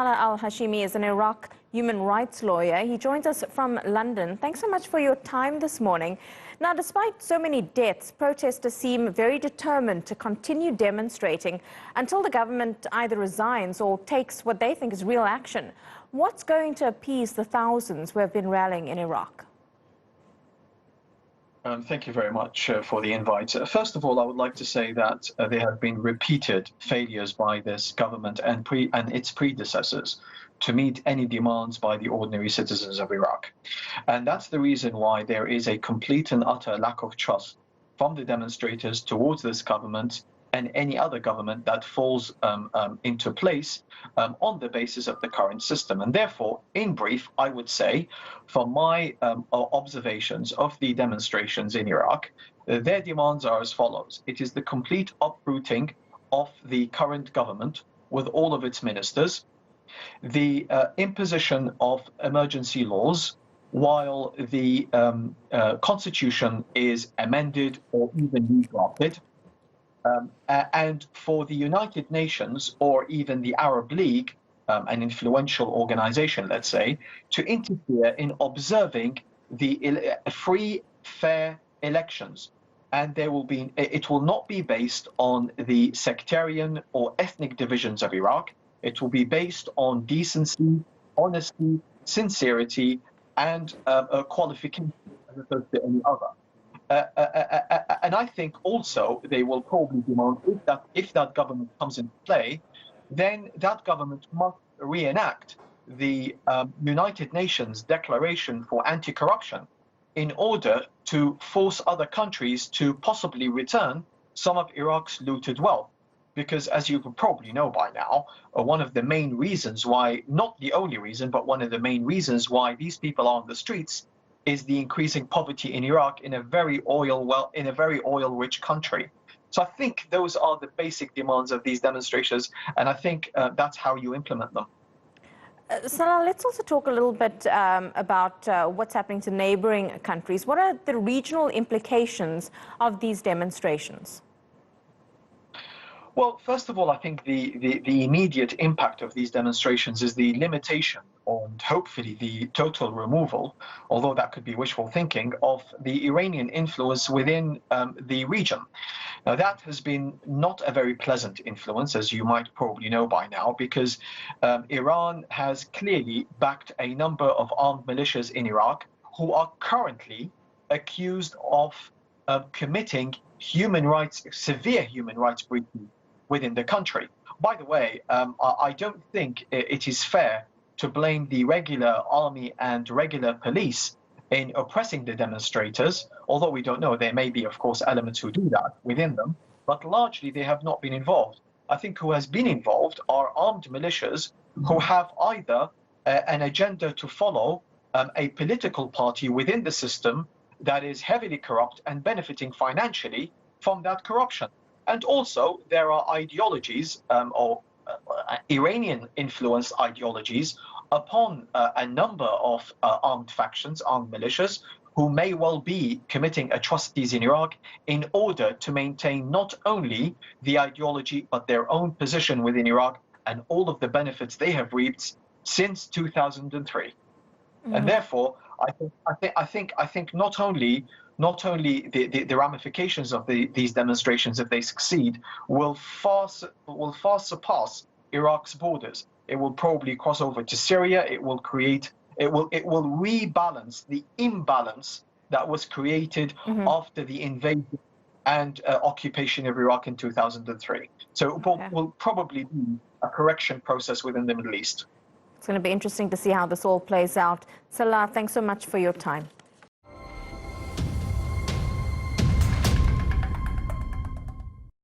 Salah al Hashimi is an Iraq human rights lawyer. He joins us from London. Thanks so much for your time this morning. Now, despite so many deaths, protesters seem very determined to continue demonstrating until the government either resigns or takes what they think is real action. What's going to appease the thousands who have been rallying in Iraq? Thank you very much for the invite. First of all, I would like to say that there have been repeated failures by this government and its predecessors to meet any demands by the ordinary citizens of Iraq. And that's the reason why there is a complete and utter lack of trust from the demonstrators towards this government and any other government that falls into place on the basis of the current system. And therefore, in brief, I would say, from my observations of the demonstrations in Iraq, their demands are as follows. It is the complete uprooting of the current government with all of its ministers, the imposition of emergency laws while the constitution is amended or even redrafted, and for the United Nations or even the Arab League, an influential organization, let's say, to interfere in observing the free, fair elections. And it will not be based on the sectarian or ethnic divisions of Iraq. It will be based on decency, honesty, sincerity, and qualification as opposed to any other. And I think also they will probably demand if that government comes into play, then that government must reenact the United Nations Declaration for Anti-Corruption in order to force other countries to possibly return some of Iraq's looted wealth. Because as you probably know by now, one of the main reasons why, not the only reason, but one of the main reasons why these people are on the streets is the increasing poverty in Iraq in a very oil-rich country. So I think those are the basic demands of these demonstrations, and I think that's how you implement them. Salah, let's also talk a little bit about what's happening to neighboring countries. What are the regional implications of these demonstrations? Well, first of all, I think the immediate impact of these demonstrations is the limitation and hopefully the total removal, although that could be wishful thinking, of the Iranian influence within the region. Now, that has been not a very pleasant influence, as you might probably know by now, because Iran has clearly backed a number of armed militias in Iraq who are currently accused of committing severe human rights breaches within the country. By the way, I don't think it is fair to blame the regular army and regular police in oppressing the demonstrators, although we don't know. There may be, of course, elements who do that within them, but largely they have not been involved. I think who has been involved are armed militias who have either an agenda to follow a political party within the system that is heavily corrupt and benefiting financially from that corruption. And also there are ideologies or Iranian-influenced ideologies upon a number of armed factions, armed militias, who may well be committing atrocities in Iraq in order to maintain not only the ideology, but their own position within Iraq and all of the benefits they have reaped since 2003. And therefore, I think not only the ramifications of these demonstrations, if they succeed, will far surpass Iraq's borders. It will probably cross over to Syria. It will rebalance the imbalance that was created after the invasion and occupation of Iraq in 2003. So it will probably be a correction process within the Middle East. It's going to be interesting to see how this all plays out. Salah, thanks so much for your time.